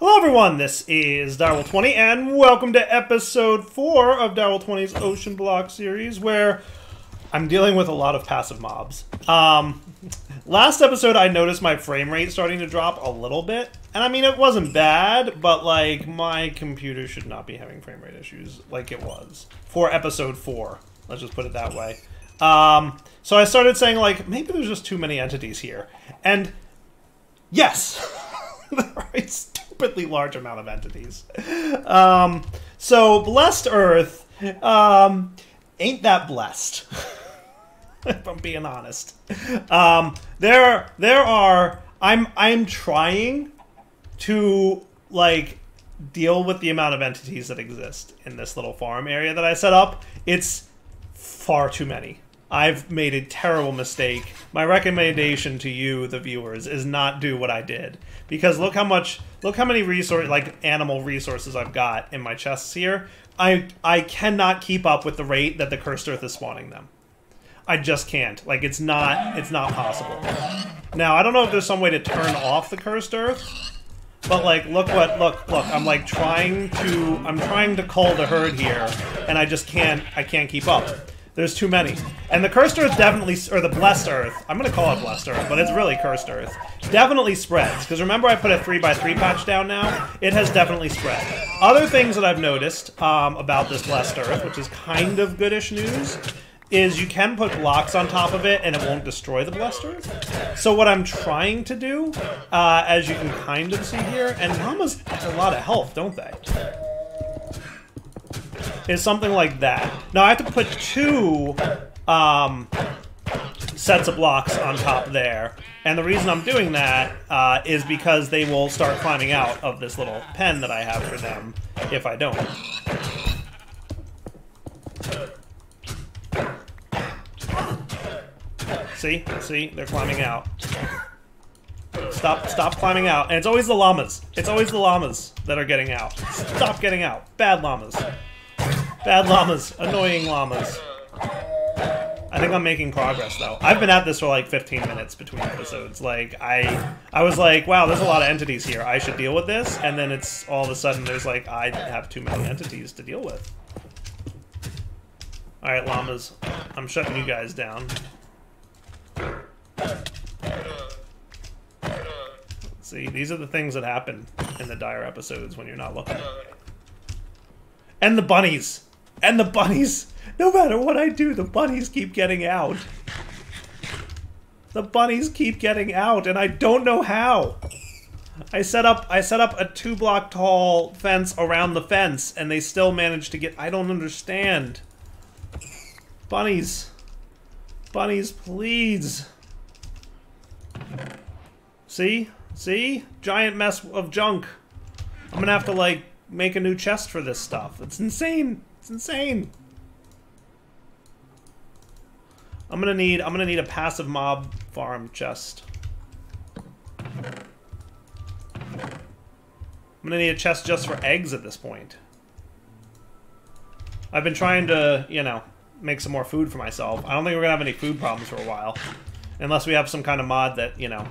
Hello everyone, this is Direwolf20, and welcome to episode 4 of Direwolf20's Ocean Block series, where I'm dealing with a lot of passive mobs. Last episode I noticed my frame rate starting to drop a little bit, and I mean it wasn't bad, but like my computer should not be having frame rate issues like it was for episode 4. Let's just put it that way. So I started saying like, maybe there's just too many entities here, and yes! There are a stupidly large amount of entities. So Blessed Earth ain't that blessed, if I'm being honest. There are. I'm trying to like deal with the amount of entities that exist in this little farm area that I set up. It's far too many. I've made a terrible mistake. My recommendation to you, the viewers, is not do what I did. Because look how many animal resources I've got in my chests here. I cannot keep up with the rate that the Cursed Earth is spawning them. I just can't. Like, it's not possible. Now, I don't know if there's some way to turn off the Cursed Earth, but like, look, I'm like trying to cull the herd here, and I just can't keep up. There's too many. And the Cursed Earth definitely, or the Blessed Earth, I'm going to call it Blessed Earth, but it's really Cursed Earth, definitely spreads. Because remember I put a 3x3 patch down now? It has definitely spread. Other things that I've noticed about this Blessed Earth, which is kind of goodish news, is you can put blocks on top of it and it won't destroy the Blessed Earth. So what I'm trying to do, as you can kind of see here, and llamas have a lot of health, don't they? Is something like that. Now I have to put 2 sets of blocks on top there, and the reason I'm doing that is because they will start climbing out of this little pen that I have for them if I don't. See, they're climbing out. Stop climbing out, and it's always the llamas. It's always the llamas that are getting out. Stop getting out, bad llamas. Bad llamas. Annoying llamas. I think I'm making progress, though. I've been at this for like 15 minutes between episodes. Like, I was like, wow, there's a lot of entities here. I should deal with this. And then it's all of a sudden there's like, I have too many entities to deal with. Alright, llamas. I'm shutting you guys down. See, these are the things that happen in the dire episodes when you're not looking. And the bunnies! And the bunnies! No matter what I do, the bunnies keep getting out. The bunnies keep getting out, and I don't know how. I set up a 2-block tall fence around the fence, and they still manage to get... I don't understand. Bunnies. Bunnies, please. See? See? Giant mess of junk. I'm gonna have to, like, make a new chest for this stuff. It's insane. It's insane. I'm gonna need a passive mob farm chest. I'm gonna need a chest just for eggs at this point. I've been trying to, you know, make some more food for myself. I don't think we're gonna have any food problems for a while. Unless we have some kind of mod that, you know,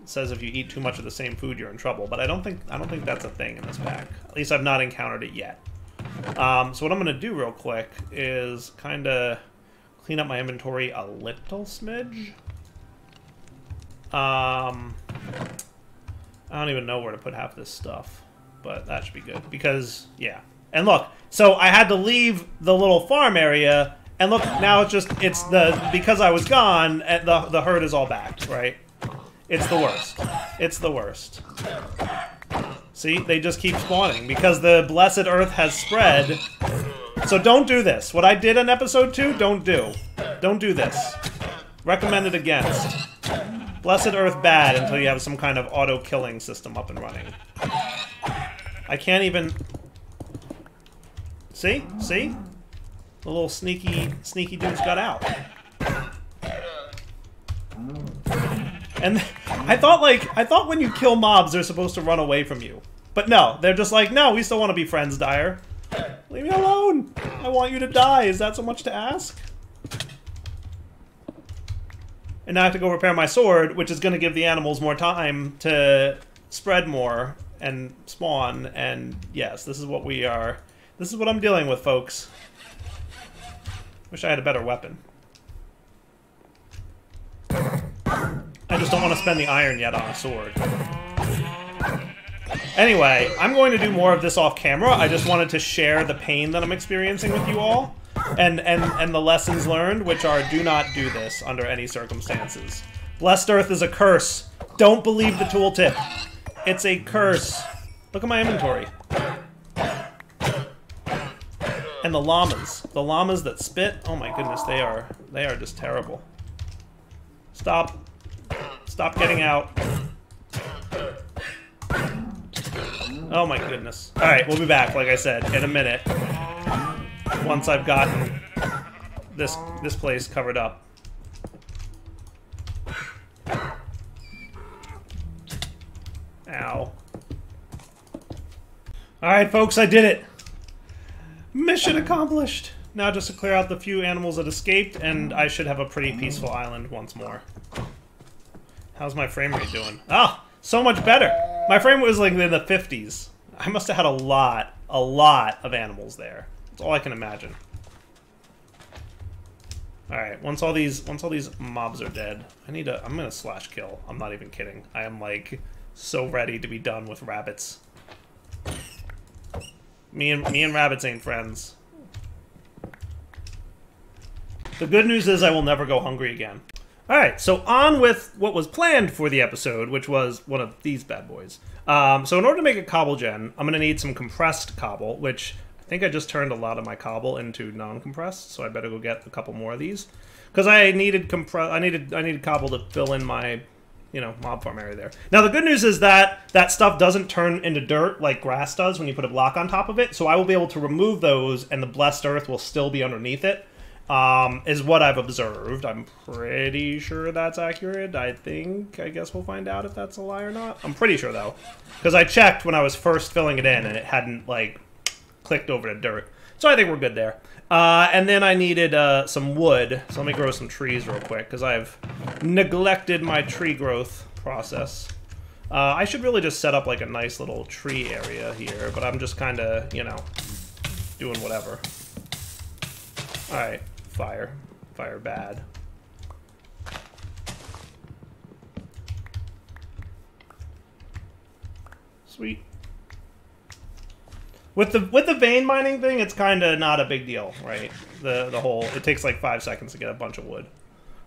says if you eat too much of the same food, you're in trouble. But I don't think that's a thing in this pack. At least I've not encountered it yet. So what I'm gonna do real quick is kind of clean up my inventory a little smidge. I don't even know where to put half this stuff, but that should be good because yeah. And look, so I had to leave the little farm area, and look now because I was gone, the herd is all back, right? It's the worst. It's the worst. See, they just keep spawning because the Blessed Earth has spread. So don't do this. What I did in episode 2, don't do. Don't do this. Recommended against. Blessed Earth bad until you have some kind of auto-killing system up and running. I can't even... See? See? The little sneaky dudes got out. And I thought when you kill mobs, they're supposed to run away from you. But no, they're just like, no, we still want to be friends, Dire. Leave me alone. I want you to die. Is that so much to ask? And now I have to go repair my sword, which is going to give the animals more time to spread more and spawn, and yes, this is what we are. This is what I'm dealing with, folks. Wish I had a better weapon. I just don't want to spend the iron yet on a sword. Anyway, I'm going to do more of this off camera. I just wanted to share the pain that I'm experiencing with you all, and the lessons learned, which are do not do this under any circumstances. Blessed Earth is a curse. Don't believe the tooltip. It's a curse. Look at my inventory. And the llamas that spit. Oh my goodness, they are just terrible. Stop getting out. Oh my goodness. All right, we'll be back, like I said, in a minute. Once I've gotten this place covered up. Ow. Alright, folks, I did it! Mission accomplished! Now just to clear out the few animals that escaped, and I should have a pretty peaceful island once more. How's my frame rate doing? Ah! So much better! My frame was like in the 50s. I must have had a lot of animals there. That's all I can imagine. Alright, once all these mobs are dead, I'm gonna slash kill. I'm not even kidding. I am like so ready to be done with rabbits. Me and rabbits ain't friends. The good news is I will never go hungry again. Alright, so on with what was planned for the episode, which was one of these bad boys. So in order to make a cobble gen, I'm gonna need some compressed cobble, which I think I just turned a lot of my cobble into non-compressed, so I better go get a couple more of these. Because I needed cobble to fill in my, you know, mob farm area there. Now the good news is that that stuff doesn't turn into dirt like grass does when you put a block on top of it, so I will be able to remove those and the blessed earth will still be underneath it, is what I've observed. I'm pretty sure that's accurate. I guess we'll find out if that's a lie or not. I'm pretty sure though, because I checked when I was first filling it in and it hadn't like clicked over to dirt. So I think we're good there. And then I needed some wood, so let me grow some trees real quick, because I've neglected my tree growth process. I should really just set up like a nice little tree area here, but I'm just kind of, you know, doing whatever. Alright, fire. Fire bad. Sweet. With the vein mining thing, it's kind of not a big deal, right? The whole, it takes like 5 seconds to get a bunch of wood,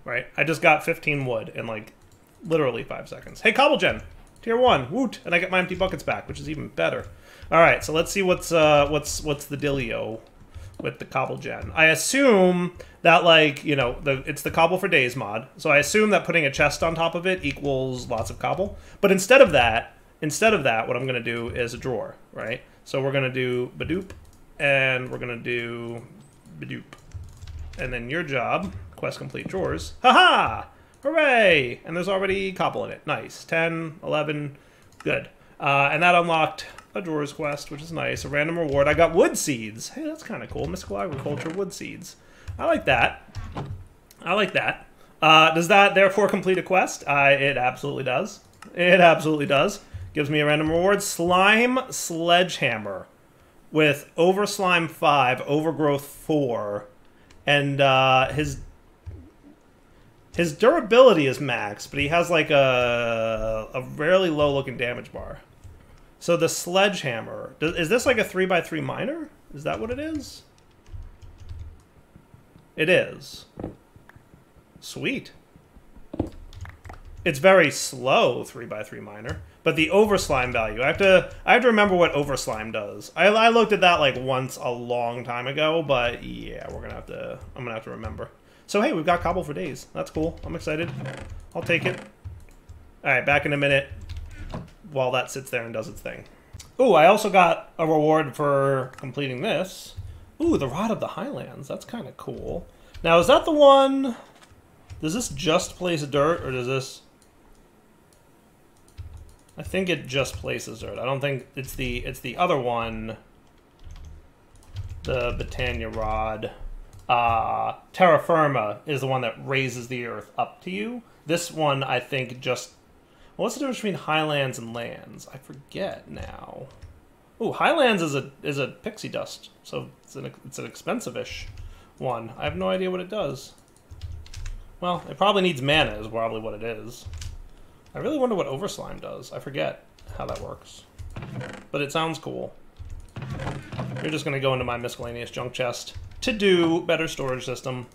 right? I just got 15 wood in like literally 5 seconds. Hey, cobble gen, tier 1, woot, and I get my empty buckets back, which is even better. All right, so let's see what's the dealio with the cobble gen. I assume that, like, you know, it's the cobble for days mod, so I assume that putting a chest on top of it equals lots of cobble. But instead of that, what I'm gonna do is a drawer, right? So we're gonna do Badoop, and we're gonna do Badoop. And then your job, quest complete drawers. Haha! Hooray! And there's already cobble in it. Nice. 10, 11, good. And that unlocked a drawers quest, which is nice. A random reward. I got wood seeds. Hey, that's kind of cool. Mystical agriculture, wood seeds. I like that. I like that. Does that therefore complete a quest? It absolutely does. It absolutely does. Gives me a random reward. Slime Sledgehammer with Over Slime 5, Overgrowth 4, and his durability is max, but he has like a fairly low looking damage bar. So the Sledgehammer, is this like a 3x3 miner? Is that what it is? It is. Sweet. It's very slow 3x3 miner. But the overslime value, I have to remember what overslime does. I looked at that like once a long time ago, but yeah, I'm gonna have to remember. So hey, we've got cobble for days. That's cool. I'm excited. I'll take it. All right, back in a minute while that sits there and does its thing. Ooh, I also got a reward for completing this. Ooh, the Rod of the Highlands. That's kind of cool. Now, is that the one? Does this just place dirt, or does this? I think it just places dirt. I don't think it's the other one. The Botania Rod. Terra Firma is the one that raises the earth up to you. This one, I think, just... What's the difference between Highlands and Lands? I forget now. Ooh, Highlands is a pixie dust, so it's an expensive-ish one. I have no idea what it does. Well, it probably needs mana is probably what it is. I really wonder what Overslime does. I forget how that works. But it sounds cool. You're just going to go into my miscellaneous junk chest to do better storage system.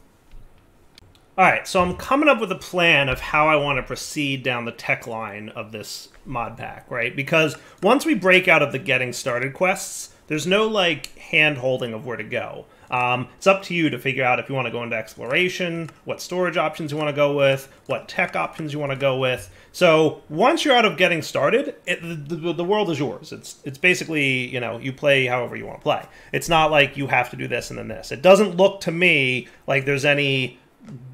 Alright, so I'm coming up with a plan of how I want to proceed down the tech line of this mod pack, right? Because once we break out of the getting started quests, there's no, like, hand-holding of where to go. It's up to you to figure out if you want to go into exploration, what storage options you want to go with, what tech options you want to go with. So once you're out of getting started, the world is yours. It's basically, you know, you play however you want to play. It's not like you have to do this and then this. It doesn't look to me like there's any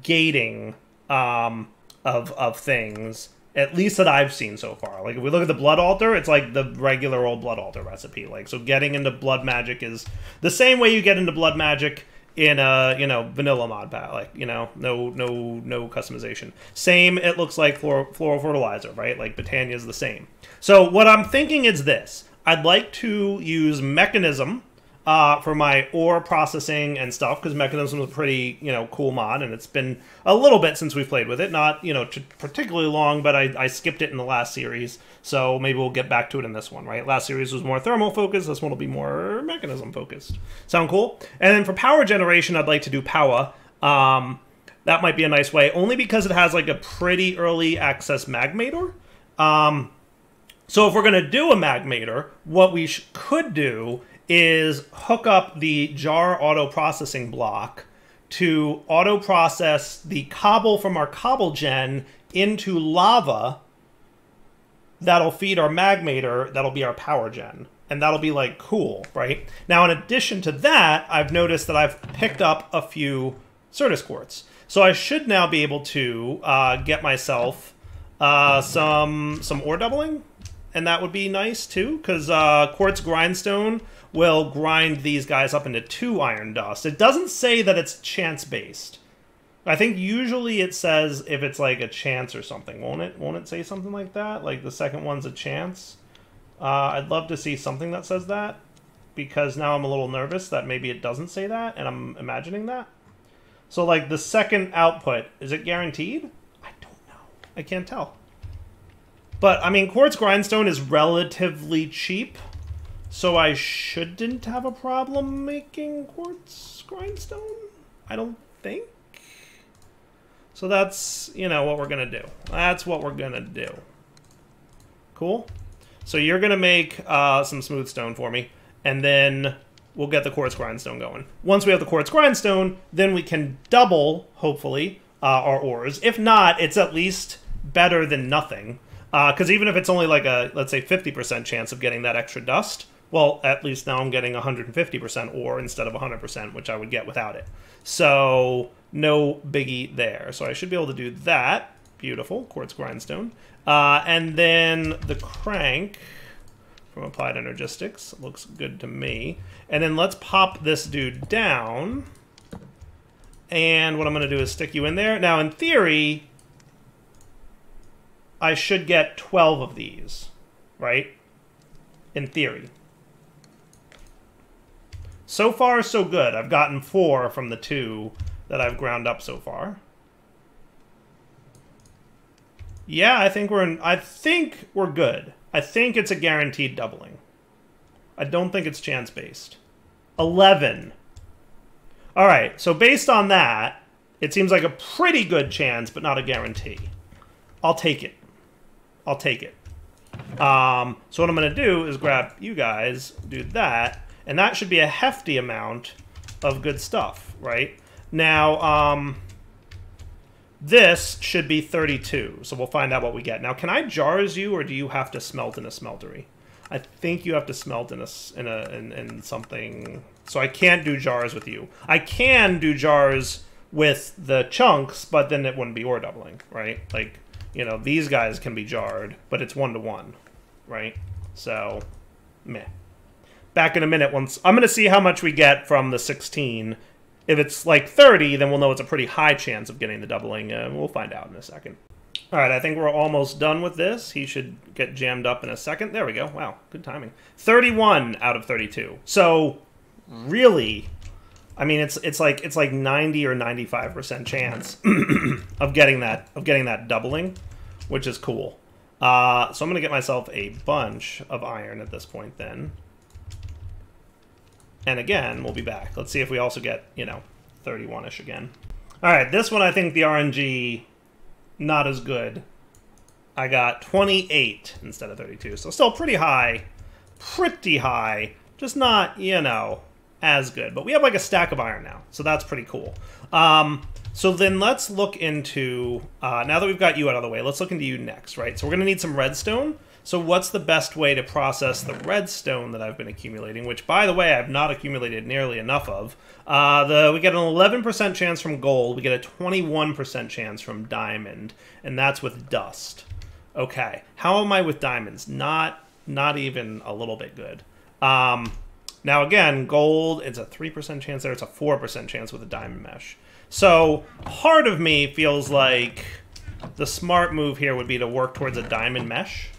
gating of things, at least that I've seen so far. Like, if we look at the Blood Altar, it's like the regular old Blood Altar recipe. Like, so getting into Blood Magic is the same way you get into Blood Magic in a, you know, vanilla mod pack. Like, you know, no customization. Same, it looks like Floral Fertilizer, right? Like, Botania's the same. So what I'm thinking is this. I'd like to use Mechanism for my ore processing and stuff, because Mechanism is a pretty, you know, cool mod, and it's been a little bit since we played with it. Not, you know, particularly long, but I skipped it in the last series, so maybe we'll get back to it in this one, right? Last series was more thermal focused, this one will be more Mechanism focused. Sound cool? And then for power generation, I'd like to do Powa. That might be a nice way, only because it has, like, a pretty early access Magmator. So if we're going to do a Magmator, what we could do is hook up the jar auto-processing block to auto-process the cobble from our cobble gen into lava that'll feed our Magmator, that'll be our power gen. And that'll be, like, cool, right? Now, in addition to that, I've noticed that I've picked up a few Certus Quartz. So I should now be able to get myself some ore doubling. And that would be nice, too, because Quartz Grindstone will grind these guys up into 2 iron dust. It doesn't say that it's chance-based. I think usually it says if it's like a chance or something, won't it? Won't it say something like that? Like the second one's a chance? I'd love to see something that says that, because now I'm a little nervous that maybe it doesn't say that, and I'm imagining that. So, like, the second output, is it guaranteed? I don't know. I can't tell. But, I mean, Quartz Grindstone is relatively cheap, so I shouldn't have a problem making Quartz Grindstone, I don't think. So that's, you know, what we're going to do. That's what we're going to do. Cool? So you're going to make some smooth stone for me, and then we'll get the Quartz Grindstone going. Once we have the Quartz Grindstone, then we can double, hopefully, our ores. If not, it's at least better than nothing. Because even if it's only like a, let's say, 50% chance of getting that extra dust, well, at least now I'm getting 150% ore instead of 100%, which I would get without it. So, no biggie there. So I should be able to do that. Beautiful. Quartz Grindstone. And then the crank from Applied Energistics looks good to me. And then let's pop this dude down. And what I'm going to do is stick you in there. Now, in theory, I should get 12 of these, right? In theory. So far, so good. I've gotten 4 from the 2 that I've ground up so far. Yeah, I think we're good. I think it's a guaranteed doubling. I don't think it's chance-based. 11. All right, so based on that, it seems like a pretty good chance, but not a guarantee. I'll take it. I'll take it. So what I'm going to do is grab you guys, do that, and that should be a hefty amount of good stuff, right? Now, this should be 32, so we'll find out what we get. Now, can I jars you, or do you have to smelt in a smeltery? I think you have to smelt in something, so I can't do jars with you. I can do jars with the chunks, but then it wouldn't be ore doubling, right? Like, you know, these guys can be jarred, but it's 1-to-1, right? So, meh. Back in a minute once. I'm going to see how much we get from the 16. If it's like 30, then we'll know it's a pretty high chance of getting the doubling. We'll find out in a second. All right, I think we're almost done with this. He should get jammed up in a second. There we go. Wow, good timing. 31 out of 32. So, really, I mean, it's like 90 or 95% chance of getting that doubling, which is cool. So I'm gonna get myself a bunch of iron at this point then. And again, we'll be back. Let's see if we also get, you know, 31-ish again. All right, this one I think the RNG not as good. I got 28 instead of 32, so still pretty high, just not, you know, as good. But we have like a stack of iron now, so that's pretty cool. So then let's look into, now that we've got you out of the way, let's look into you next, right? So we're gonna need some redstone. So what's the best way to process the redstone that I've been accumulating, which, by the way, I've not accumulated nearly enough of? We get an 11% chance from gold. We get a 21% chance from diamond, and that's with dust. Okay, how am I with diamonds? Not even a little bit good. Now, again, gold, it's a 3% chance there. It's a 4% chance with a diamond mesh. So part of me feels like the smart move here would be to work towards a diamond mesh.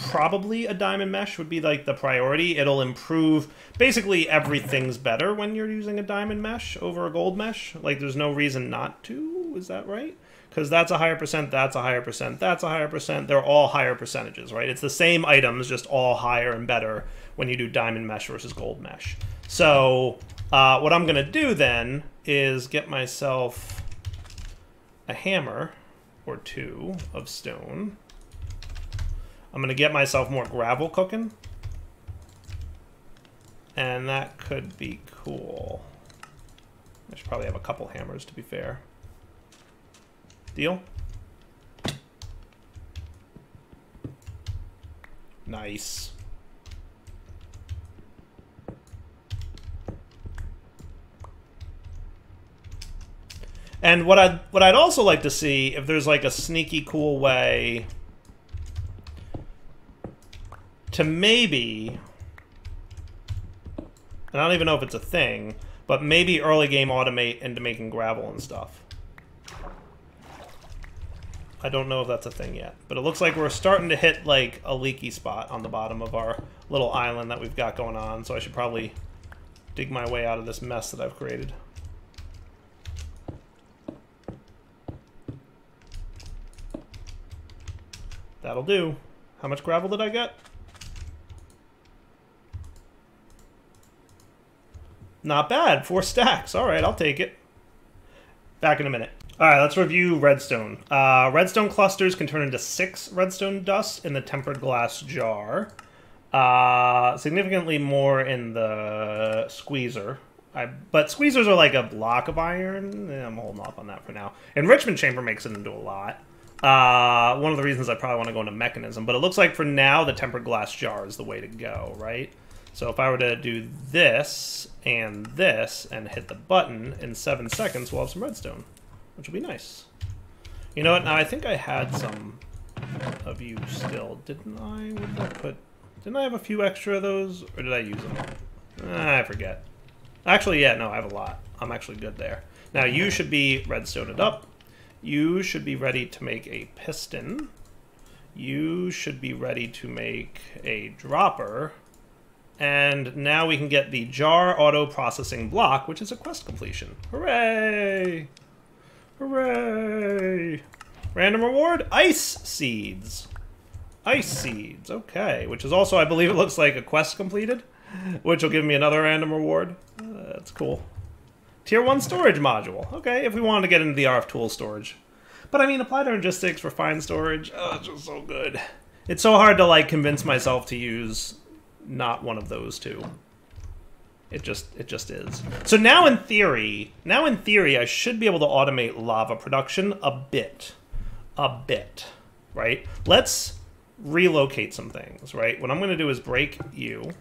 Probably a diamond mesh would be like the priority. It'll improve, basically everything's better when you're using a diamond mesh over a gold mesh. Like there's no reason not to, is that right? Because that's a higher percent, that's a higher percent, that's a higher percent. They're all higher percentages, right? It's the same items, just all higher and better when you do diamond mesh versus gold mesh. So what I'm gonna do then is get myself a hammer or two of stone. I'm going to get myself more gravel cooking. And that could be cool. I should probably have a couple hammers, to be fair. Deal? Nice. And what I'd also like to see, if there's like a sneaky cool way to maybe, and I don't even know if it's a thing, but maybe early game automate into making gravel and stuff. I don't know if that's a thing yet, but it looks like we're starting to hit like a leaky spot on the bottom of our little island that we've got going on, so I should probably dig my way out of this mess that I've created. That'll do. How much gravel did I get? Not bad. 4 stacks. All right, I'll take it. Back in a minute. All right, let's review redstone. Redstone clusters can turn into 6 redstone dust in the tempered glass jar. Significantly more in the squeezer. But squeezers are like a block of iron. I'm holding off on that for now. Enrichment chamber makes it into a lot. One of the reasons I probably want to go into mechanism. But it looks like for now, the tempered glass jar is the way to go, right? So if I were to do this and hit the button, in 7 seconds, we'll have some redstone, which will be nice. You know what? Now I think I had some of you still, didn't I? What did I put? Didn't I have a few extra of those, or did I use them? I forget. Actually, yeah, no, I have a lot. I'm actually good there. Now you should be redstoned up. You should be ready to make a piston. You should be ready to make a dropper. And now we can get the jar auto processing block, which is a quest completion. Hooray! Hooray! Random reward, ice seeds. Ice seeds, okay. Which is also, I believe it looks like a quest completed, which will give me another random reward. That's cool. Tier 1 storage module. Okay, if we wanted to get into the RF tool storage. But I mean, applied logistics for fine storage, oh, it's just so good. It's so hard to like convince myself to use not one of those two. It just is. So now in theory, I should be able to automate lava production a bit, right? Let's relocate some things, right? What I'm going to do is break you.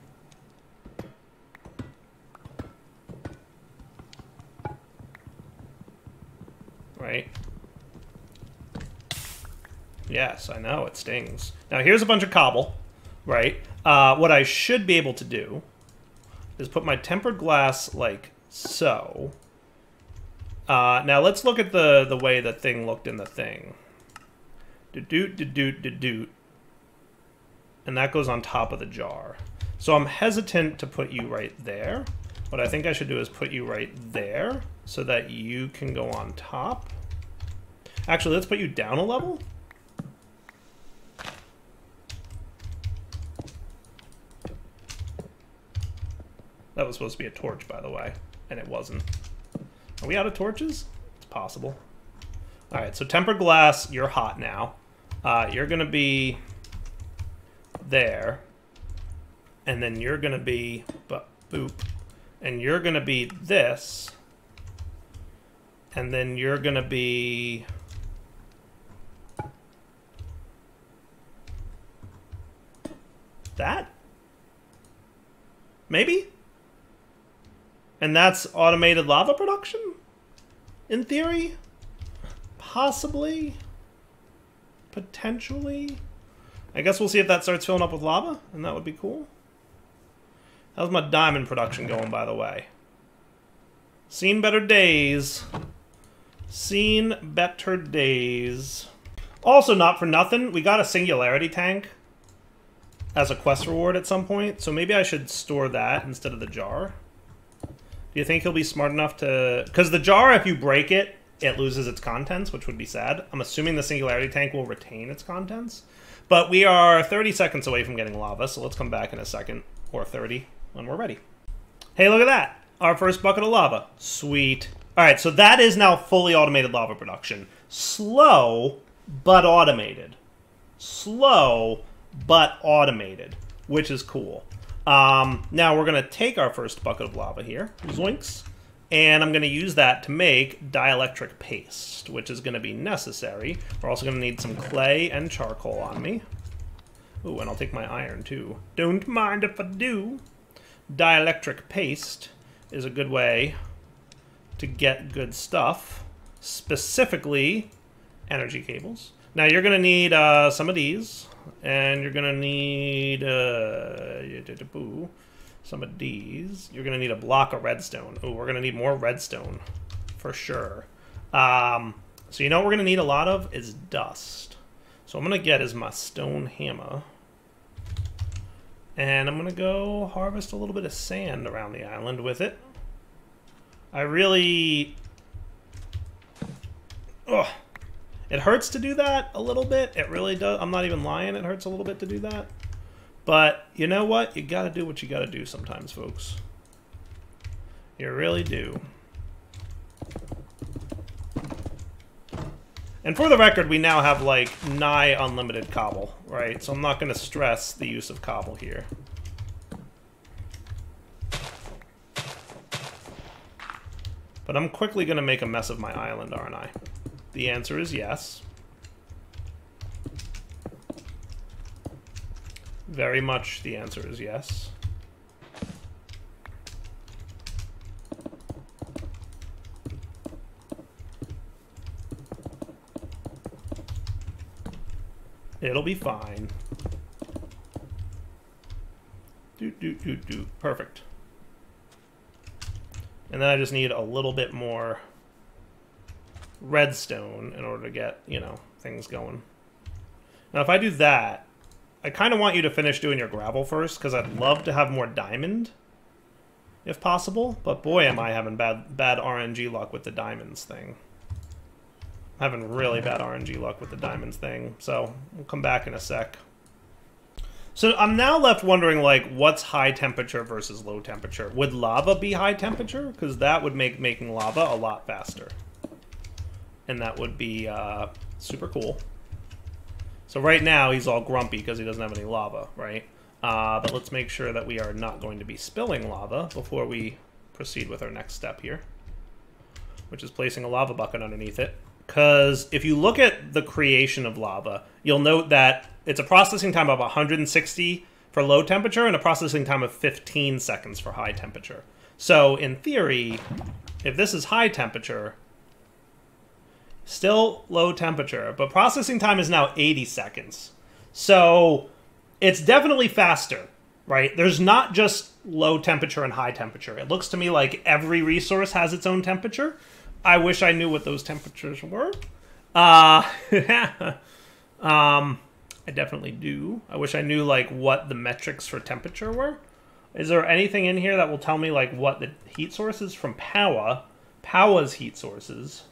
Right? Yes, I know, it stings. Now here's a bunch of cobble, right? What I should be able to do is put my tempered glass like so. Now let's look at the way the thing looked in the thing. doot. And that goes on top of the jar. So I'm hesitant to put you right there. What I think I should do is put you right there so that you can go on top. Actually, let's put you down a level. That was supposed to be a torch, by the way, and it wasn't. Are we out of torches? It's possible. All right, so tempered glass, you're hot now. You're going to be there, and then you're going to be boop, and you're going to be this, and then you're going to be that? Maybe? And that's automated lava production? In theory? Possibly? Potentially? I guess we'll see if that starts filling up with lava, and that would be cool. How's my diamond production going, by the way? Seen better days. Seen better days. Also, not for nothing, we got a singularity tank as a quest reward at some point, so maybe I should store that instead of the jar. Do you think he'll be smart enough to... Because the jar, if you break it, it loses its contents, which would be sad. I'm assuming the singularity tank will retain its contents. But we are 30 seconds away from getting lava, so let's come back in a second, or 30, when we're ready. Hey, look at that! Our first bucket of lava. Sweet. Alright, so that is now fully automated lava production. Slow, but automated. Slow, but automated, which is cool. Now we're going to take our first bucket of lava here, zoinks, and I'm going to use that to make dielectric paste, which is going to be necessary. We're also going to need some clay and charcoal on me. Ooh, and I'll take my iron too. Don't mind if I do. Dielectric paste is a good way to get good stuff, specifically energy cables. Now you're going to need some of these. And you're going to need some of these. You're going to need a block of redstone. Oh, we're going to need more redstone for sure. So you know what we're going to need a lot of is dust. So I'm going to get is my stone hammer. And I'm going to go harvest a little bit of sand around the island with it. I really... Ugh. It hurts to do that a little bit. It really does. I'm not even lying. It hurts a little bit to do that. But you know what? You got to do what you got to do sometimes, folks. You really do. And for the record, we now have, like, nigh unlimited cobble, right? So I'm not going to stress the use of cobble here. But I'm quickly going to make a mess of my island, aren't I? The answer is yes. Very much the answer is yes. It'll be fine. Perfect. And then I just need a little bit more redstone in order to get, you know, things going. Now, if I do that, I kind of want you to finish doing your gravel first, because I'd love to have more diamond, if possible. But boy, am I having bad RNG luck with the diamonds thing. I'm having really bad RNG luck with the diamonds thing, so we'll come back in a sec. So I'm now left wondering, like, what's high temperature versus low temperature? Would lava be high temperature? Because that would make making lava a lot faster. And that would be super cool. So right now, he's all grumpy because he doesn't have any lava, right? But let's make sure that we are not going to be spilling lava before we proceed with our next step here, which is placing a lava bucket underneath it. Because if you look at the creation of lava, you'll note that it's a processing time of 160 for low temperature and a processing time of 15 seconds for high temperature. So in theory, if this is high temperature, still low temperature, but processing time is now 80 seconds. So it's definitely faster, right? There's not just low temperature and high temperature. It looks to me like every resource has its own temperature. I wish I knew what those temperatures were. I definitely do. I wish I knew, like, what the metrics for temperature were. Is there anything in here that will tell me, like, what the heat source is from Powa? Powa's heat sources.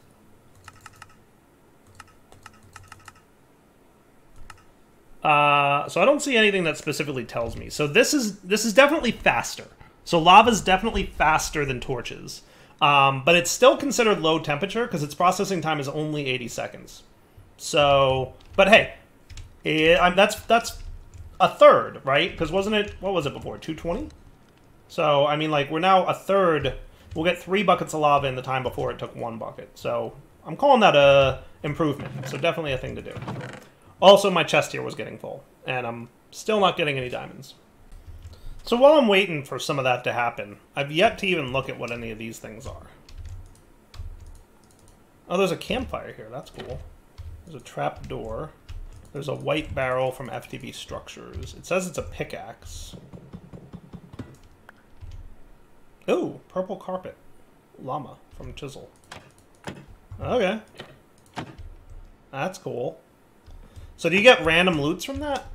So I don't see anything that specifically tells me. So this is definitely faster. So lava's definitely faster than torches. But it's still considered low temperature because its processing time is only 80 seconds. So, but hey, that's a third, right? Because wasn't it, what was it before, 220? So, I mean, like, we're now a third. We'll get 3 buckets of lava in the time before it took 1 bucket. So, I'm calling that a improvement. So, definitely a thing to do. Also, my chest here was getting full, and I'm still not getting any diamonds. So, while I'm waiting for some of that to happen, I've yet to even look at what any of these things are. Oh, there's a campfire here. That's cool. There's a trap door. There's a white barrel from FTV Structures. It says it's a pickaxe. Ooh, purple carpet. Llama from Chisel. Okay. That's cool. So do you get random loots from that?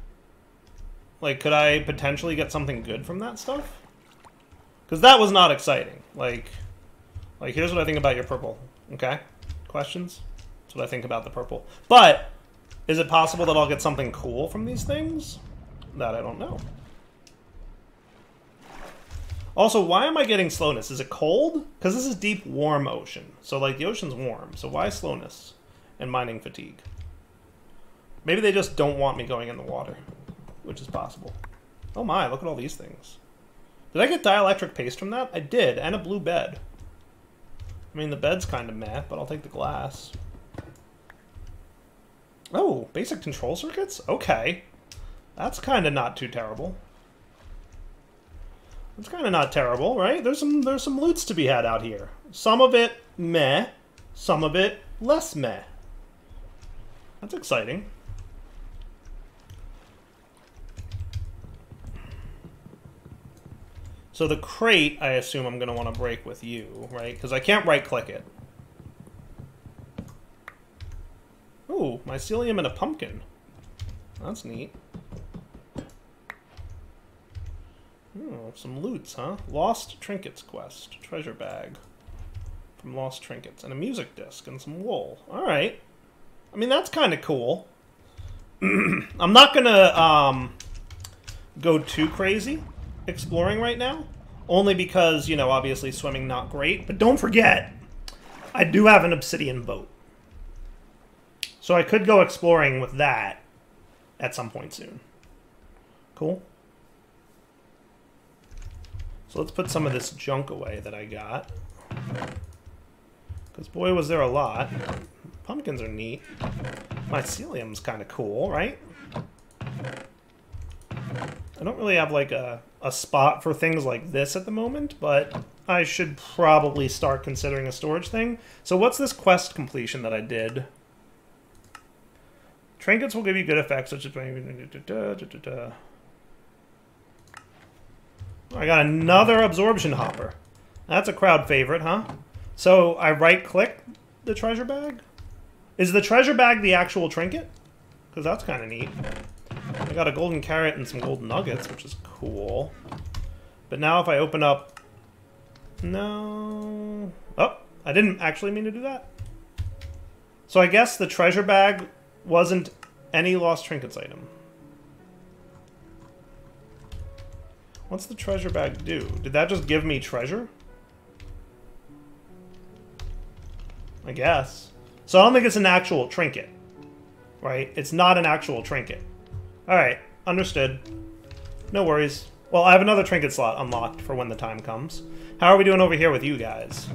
Like, could I potentially get something good from that stuff? Because that was not exciting. Like, here's what I think about your purple. Okay? Questions? That's what I think about the purple. But, is it possible that I'll get something cool from these things? That I don't know. Also, why am I getting slowness? Is it cold? Because this is deep, warm ocean. So, like, the ocean's warm. So why slowness and mining fatigue? Maybe they just don't want me going in the water, which is possible. Oh my, look at all these things. Did I get dielectric paste from that? I did, and a blue bed. I mean, the bed's kind of meh, but I'll take the glass. Oh, basic control circuits? Okay. That's kind of not too terrible. It's kind of not terrible, right? There's some loots to be had out here. Some of it meh, some of it less meh. That's exciting. So the crate, I assume I'm going to want to break with you, right? Because I can't right-click it. Ooh, mycelium and a pumpkin. That's neat. Oh, some loots, huh? Lost Trinkets quest. Treasure bag. From Lost Trinkets. And a music disc and some wool. Alright. I mean, that's kind of cool. I'm not gonna, go too crazy exploring right now. Only because, you know, obviously swimming not great. But don't forget, I do have an obsidian boat. So I could go exploring with that at some point soon. Cool. So let's put some of this junk away that I got. Because boy, was there a lot. Pumpkins are neat. Mycelium's kind of cool, right? I don't really have like a spot for things like this at the moment, but I should probably start considering a storage thing. So what's this quest completion that I did? Trinkets will give you good effects, such as... I got another absorption hopper. That's a crowd favorite, huh? So I right-click the treasure bag? Is the treasure bag the actual trinket? Because that's kind of neat. I got a golden carrot and some golden nuggets, which is cool. But now if I open up... No... Oh, I didn't actually mean to do that. So I guess the treasure bag wasn't any lost trinkets item. What's the treasure bag do? Did that just give me treasure? I guess. So I don't think it's an actual trinket. Right? It's not an actual trinket. Alright, understood. No worries. Well, I have another trinket slot unlocked for when the time comes. How are we doing over here with you guys?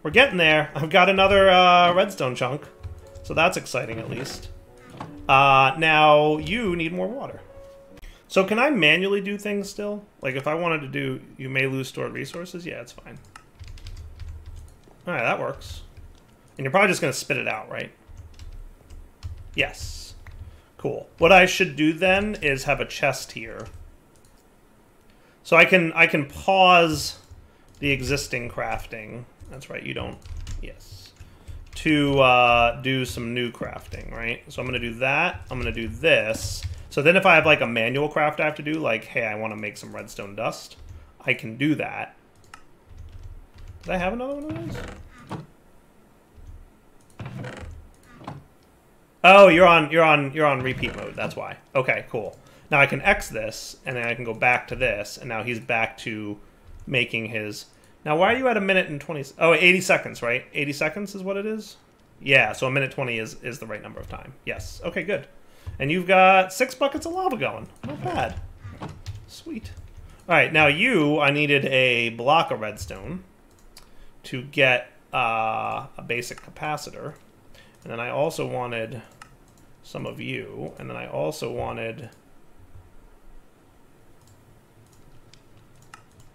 We're getting there. I've got another redstone chunk. So that's exciting, at least. Now, you need more water. So can I manually do things still? Like, if I wanted to do, you may lose stored resources? Yeah, it's fine. Alright, that works. And you're probably just going to spit it out, right? Yes. Cool. What I should do then is have a chest here. So I can pause the existing crafting. That's right, you don't... Yes. to do some new crafting, right? So I'm going to do that. I'm going to do this. So then if I have like a manual craft I have to do, like, hey, I want to make some redstone dust, I can do that. Did I have another one of those? Oh, you're on repeat mode. That's why. Okay, cool. Now I can X this, and then I can go back to this, and now he's back to making his... Now, why are you at 1 minute and 20... Oh, 80 seconds, right? 80 seconds is what it is? Yeah, so 1 minute 20 is the right number of time. Yes. Okay, good. And you've got 6 buckets of lava going. Not bad. Sweet. All right, now I needed a block of redstone to get a basic capacitor. And then I also wanted some of you. And then I also wanted...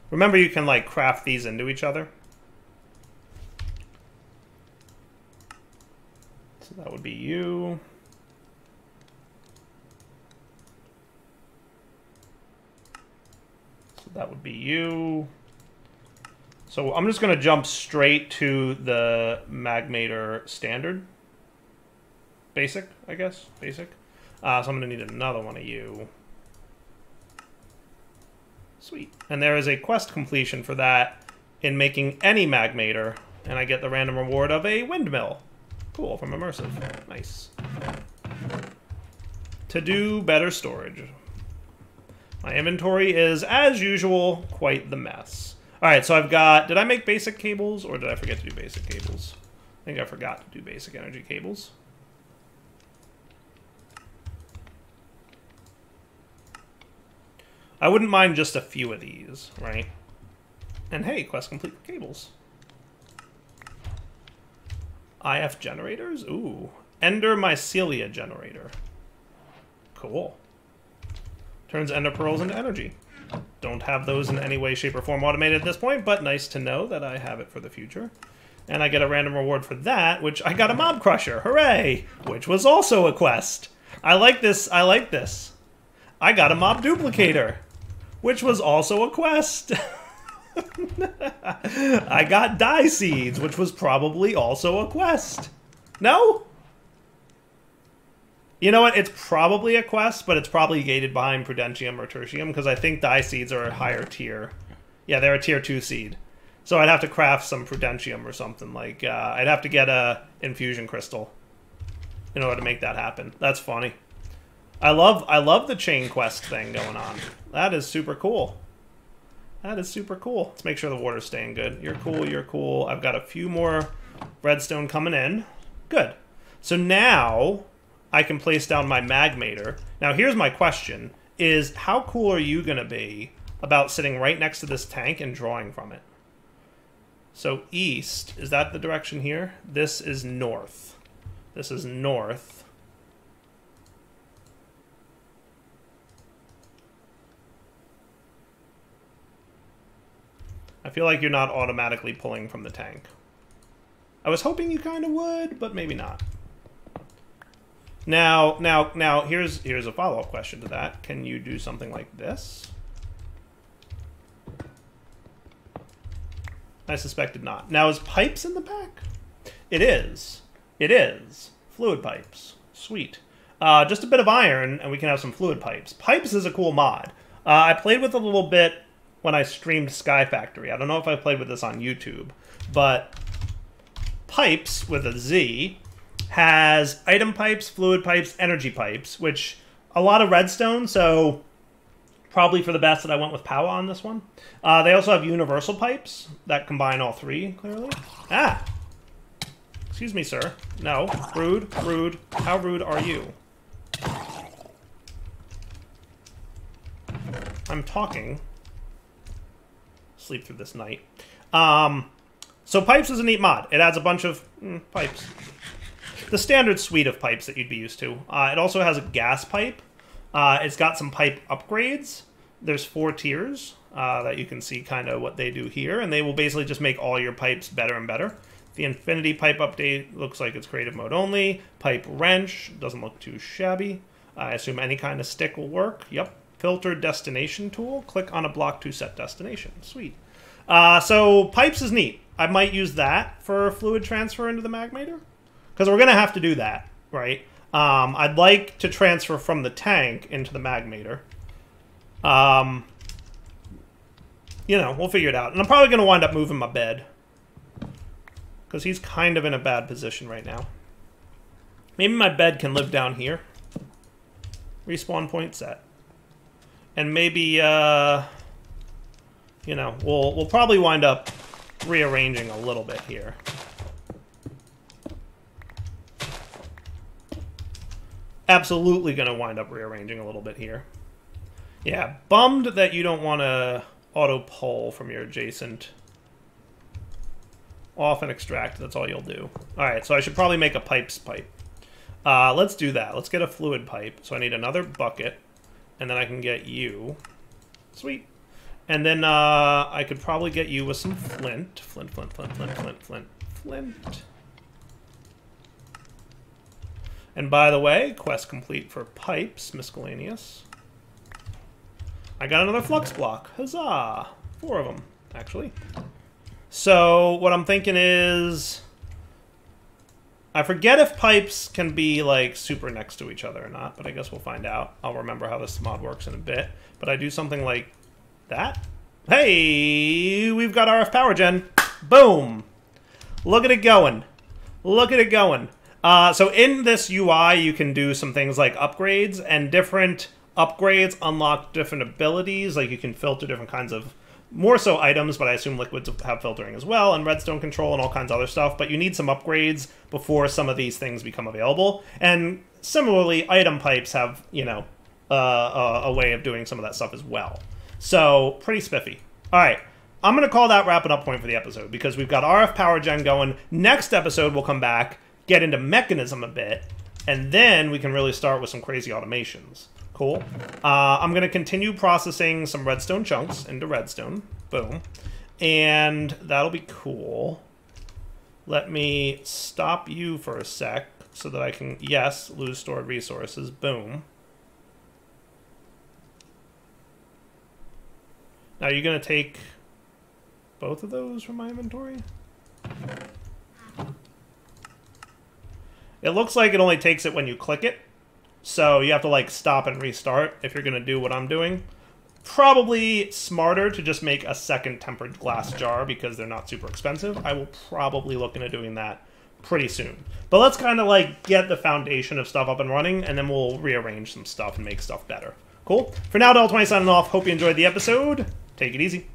Remember, you can, like, craft these into each other. So that would be you. So that would be you. So I'm just going to jump straight to the Magmator standard. Basic, I guess. Basic. So I'm going to need another one of you. Sweet. And there is a quest completion for that in making any Magmator, and I get the random reward of a windmill. Cool, from Immersive. Nice. To do better storage. My inventory is, as usual, quite the mess. Alright, so I've got... Did I make basic cables, or did I forget to do basic cables? I think I forgot to do basic energy cables. I wouldn't mind just a few of these, right? And hey, quest complete for cables. IF generators? Ooh. Ender mycelia generator. Cool. Turns ender pearls into energy. Don't have those in any way, shape, or form automated at this point, but nice to know that I have it for the future. And I get a random reward for that, which I got a mob crusher. Hooray! Which was also a quest. I like this. I like this. I got a mob duplicator, which was also a quest. I got dye seeds, which was probably also a quest. No? You know what? It's probably a quest, but it's probably gated behind Prudentium or Tertium, because I think dye seeds are a higher tier. Yeah, they're a tier 2 seed. So I'd have to craft some Prudentium or something. Like, I'd have to get a infusion crystal in order to make that happen. That's funny. I love the chain quest thing going on. That is super cool. That is super cool. Let's make sure the water's staying good. You're cool, you're cool. I've got a few more redstone coming in. Good. So now I can place down my Magmator. Now here's my question, is how cool are you going to be about sitting right next to this tank and drawing from it? So east, is that the direction here? This is north. This is north. I feel like you're not automatically pulling from the tank. I was hoping you kind of would, but maybe not. Now, here's a follow-up question to that. Can you do something like this? I suspected not. Now, is pipes in the pack? It is. It is. Fluid pipes. Sweet. Just a bit of iron, and we can have some fluid pipes. Pipes is a cool mod. I played with it a little bit when I streamed Sky Factory. I don't know if I played with this on YouTube, but pipes with a Z has item pipes, fluid pipes, energy pipes, which a lot of redstone, so probably for the best that I went with Powa on this one. They also have universal pipes that combine all three, clearly. Ah! Excuse me, sir. No. Rude, rude. How rude are you? I'm talking. Sleep through this night. So pipes is a neat mod. It adds a bunch of pipes. The standard suite of pipes that you'd be used to. It also has a gas pipe. It's got some pipe upgrades. There's 4 tiers that you can see kind of what they do here, and they will basically just make all your pipes better and better. The Infinity Pipe update looks like it's creative mode only. Pipe wrench doesn't look too shabby. I assume any kind of stick will work. Yep. Filter destination tool. Click on a block to set destination. Sweet. So pipes is neat. I might use that for fluid transfer into the Magmator. Because we're going to have to do that, right? I'd like to transfer from the tank into the Magmator. You know, we'll figure it out. And I'm probably going to wind up moving my bed. Because he's kind of in a bad position right now. Maybe my bed can live down here. Respawn point set. And maybe, you know, we'll probably wind up rearranging a little bit here. Absolutely going to wind up rearranging a little bit here. Yeah, bummed that you don't want to auto-pull from your adjacent. Off and extract, that's all you'll do. Alright, so I should probably make a pipes pipe. Let's do that. Let's get a fluid pipe. So I need another bucket. And then I can get you. Sweet. And then I could probably get you with some flint. Flint. And by the way, quest complete for pipes, miscellaneous. I got another flux block. Huzzah! 4 of them, actually. So what I'm thinking is, I forget if pipes can be like super next to each other or not, but I guess we'll find out. I'll remember how this mod works in a bit. But I do something like that. Hey, we've got RF power gen. Boom! Look at it going. Look at it going. So in this UI, you can do some things like upgrades, and different upgrades unlock different abilities. Like you can filter different kinds of, more so items, but I assume liquids have filtering as well, and redstone control and all kinds of other stuff. But you need some upgrades before some of these things become available. And similarly, item pipes have, you know, a way of doing some of that stuff as well. So pretty spiffy. All right. I'm going to call that wrapping up point for the episode, because we've got RF power gen going. Next episode, we'll come back, get into mechanism a bit, and then we can really start with some crazy automations. Cool. I'm going to continue processing some redstone chunks into redstone. Boom. And that'll be cool. Let me stop you for a sec so that I can, yes, lose stored resources. Boom. Now you're going to take both of those from my inventory? It looks like it only takes it when you click it. So you have to like stop and restart if you're going to do what I'm doing. Probably smarter to just make a second tempered glass jar because they're not super expensive. I will probably look into doing that pretty soon. But let's kind of like get the foundation of stuff up and running, and then we'll rearrange some stuff and make stuff better. Cool? For now, Del20 signing off. Hope you enjoyed the episode. Take it easy.